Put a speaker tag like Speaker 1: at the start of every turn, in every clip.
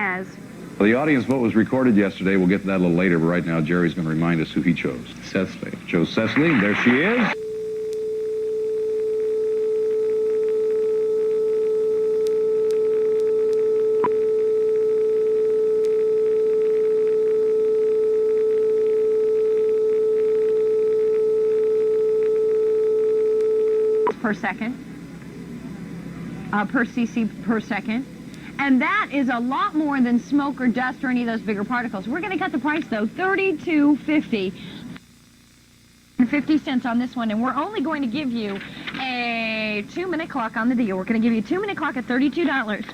Speaker 1: as...
Speaker 2: Well, the audience vote was recorded yesterday. We'll get to that a little later, but right now Jerry's going to remind us who he chose.
Speaker 3: Cecily.
Speaker 2: Chose Cecily. There she is.
Speaker 1: per second, per cc per second. And that is a lot more than smoke or dust or any of those bigger particles. We're going to cut the price, though, $32.50. 50 cents on this one, and we're only going to give you a 2-minute clock on the deal. We're going to give you a 2-minute clock at $32.50,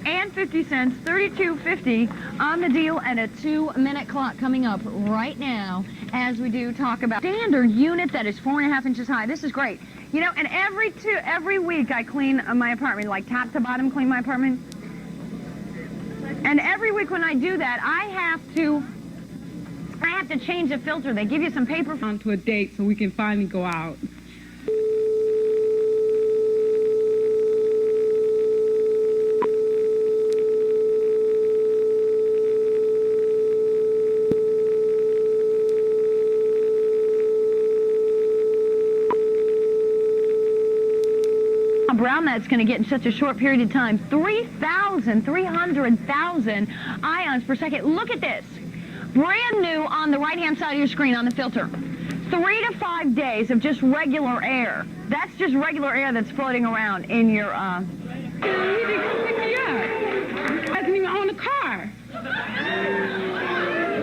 Speaker 1: $32.50 on the deal, and a 2-minute clock coming up right now as we do talk about standard unit that is 4.5 inches high. This is great. You know, and every week I clean my apartment, like top to bottom clean my apartment. And every week when I do that, I have to change the filter. They give you some paper
Speaker 4: onto a date so we can finally go out.
Speaker 1: Brown that's going to get in such a short period of time. 300,000 ions per second. Look at this. Brand new on the right-hand side of your screen on the filter. 3 to 5 days of just regular air. That's just regular air that's floating around in your...
Speaker 4: You didn't come pick me up. I wasn't even on the car.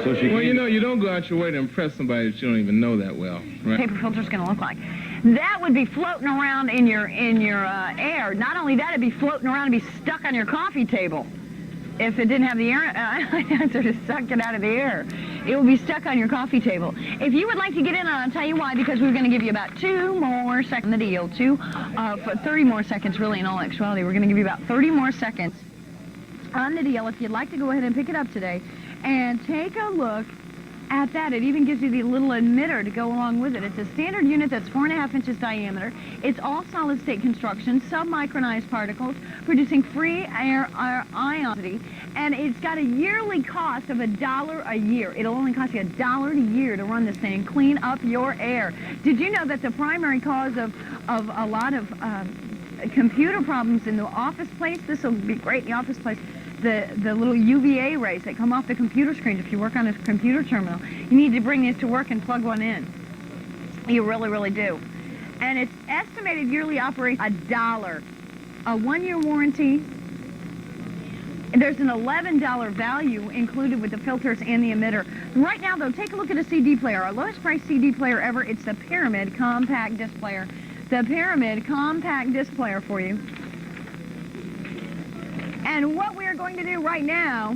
Speaker 2: So
Speaker 3: well, you know, you don't go out your way to impress somebody that you don't even know that well, right?
Speaker 1: Paper filter's going to look like. That would be floating around in your air. Not only that, it'd be floating around and be stuck on your coffee table. If it didn't have the air answer to suck it out of the air, it would be stuck on your coffee table. If you would like to get in, I'll tell you why, because we're going to give you about 2 more seconds on the deal. 30 more seconds, really, in all actuality. We're going to give you about 30 more seconds on the deal if you'd like to go ahead and pick it up today. And take a look at that. It even gives you the little emitter to go along with it. It's a standard unit that's 4.5 inches diameter. It's all solid state construction, submicronized particles, producing free air ionicity, and it's got a yearly cost of $1 a year. It'll only cost you $1 a year to run this thing and clean up your air. Did you know that the primary cause of a lot of computer problems in the office place, this will be great in the office place, the little UVA rays that come off the computer screens if you work on a computer terminal. You need to bring these to work and plug one in. You really, really do. And it's estimated yearly operation $1. A 1-year warranty. And there's an $11 value included with the filters and the emitter. Right now, though, take a look at a CD player. Our lowest price CD player ever. It's the Pyramid Compact Disc Player. The Pyramid Compact Disc Player for you. And what we are going to do right now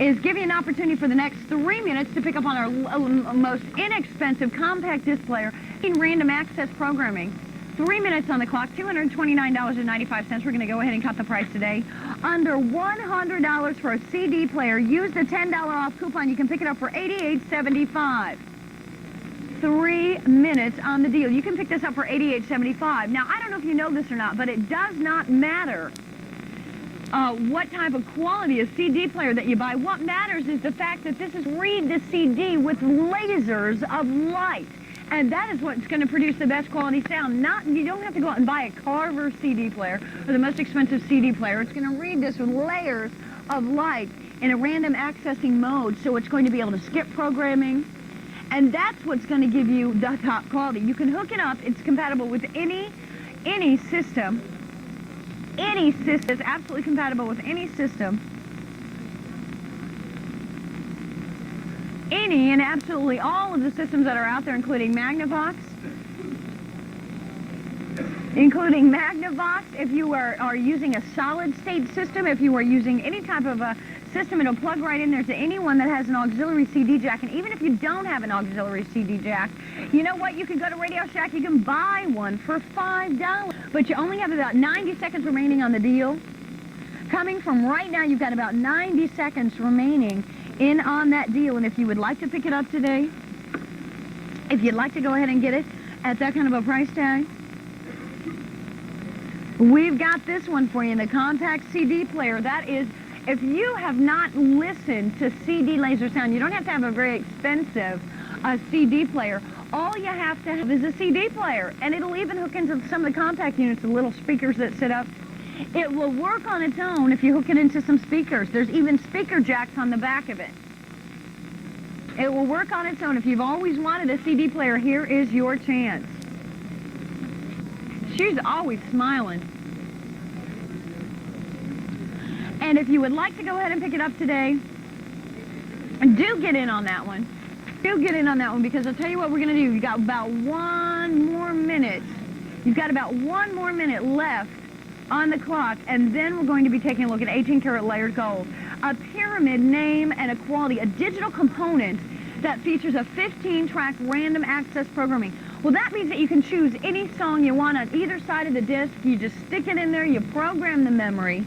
Speaker 1: is give you an opportunity for the next 3 minutes to pick up on our most inexpensive compact disc player in random access programming. 3 minutes on the clock, $229.95. We're going to go ahead and cut the price today. Under $100 for a CD player. Use the $10 off coupon. You can pick it up for $88.75. 3 minutes on the deal. You can pick this up for $88.75. Now, I don't know if you know this or not, but it does not matter what type of quality of CD player that you buy. What matters is the fact that this is read the CD with lasers of light. And that is what's going to produce the best quality sound. You don't have to go out and buy a Carver CD player or the most expensive CD player. It's going to read this with layers of light in a random accessing mode, so it's going to be able to skip programming. And that's what's going to give you the top quality. You can hook it up. It's compatible with any system. Any system is absolutely compatible with any system. Any and absolutely all of the systems that are out there, including Magnavox. If you are using a solid state system, if you are using any type of a system, it'll plug right in there to anyone that has an auxiliary CD jack. And even if you don't have an auxiliary CD jack, you know what? You can go to Radio Shack. You can buy one for $5. But you only have about 90 seconds remaining on the deal. Coming from right now, you've got about 90 seconds remaining in on that deal. And if you would like to pick it up today, if you'd like to go ahead and get it at that kind of a price tag, We've got this one for you, the compact CD player. That is, if you have not listened to CD laser sound, you don't have to have a very expensive CD player. All you have to have is a CD player, and it'll even hook into some of the compact units, the little speakers that sit up. It will work on its own if you hook it into some speakers. There's even speaker jacks on the back of it. It will work on its own. If you've always wanted a CD player, here is your chance. She's always smiling. And if you would like to go ahead and pick it up today, do get in on that one. Do get in on that one, because I'll tell you what we're going to do. You've got about 1 more minute. You've got about 1 more minute left on the clock, and then we're going to be taking a look at 18 karat layered gold. A pyramid name and a quality, a digital component that features a 15-track random access programming. Well, that means that you can choose any song you want on either side of the disc. You just stick it in there, you program the memory.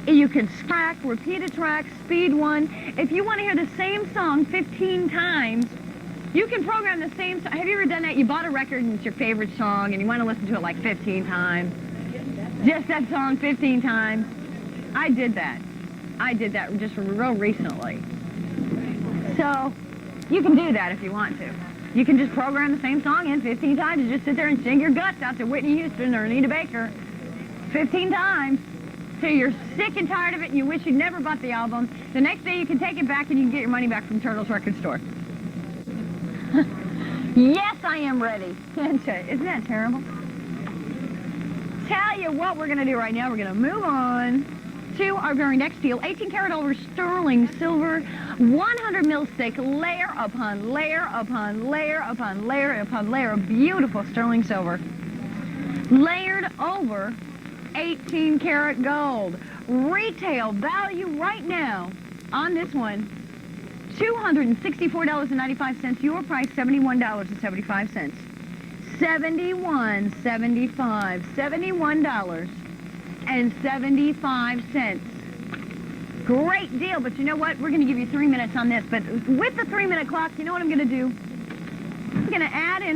Speaker 1: You can track, repeat a track, speed one. If you want to hear the same song 15 times, you can program the same song. Have you ever done that? You bought a record and it's your favorite song and you want to listen to it like 15 times. Just that song 15 times. I did that. I did that just real recently. So you can do that if you want to. You can just program the same song in 15 times and just sit there and sing your guts out to Whitney Houston or Anita Baker 15 times till you're sick and tired of it and you wish you'd never bought the album. The next day you can take it back and you can get your money back from Turtles Record Store. Yes, I am ready. Isn't that terrible? Tell you what we're going to do right now. We're going to move on to our very next deal. 18 karat over sterling silver, 100 mil thick, layer upon layer upon layer upon layer upon layer of beautiful sterling silver. Layered over 18 karat gold. Retail value right now on this one, $264.95. Your price, $71.75. $71.75. $71.75. Great deal, but you know what? We're going to give you 3 minutes on this. But with the 3-minute clock, you know what I'm going to do? I'm going to add in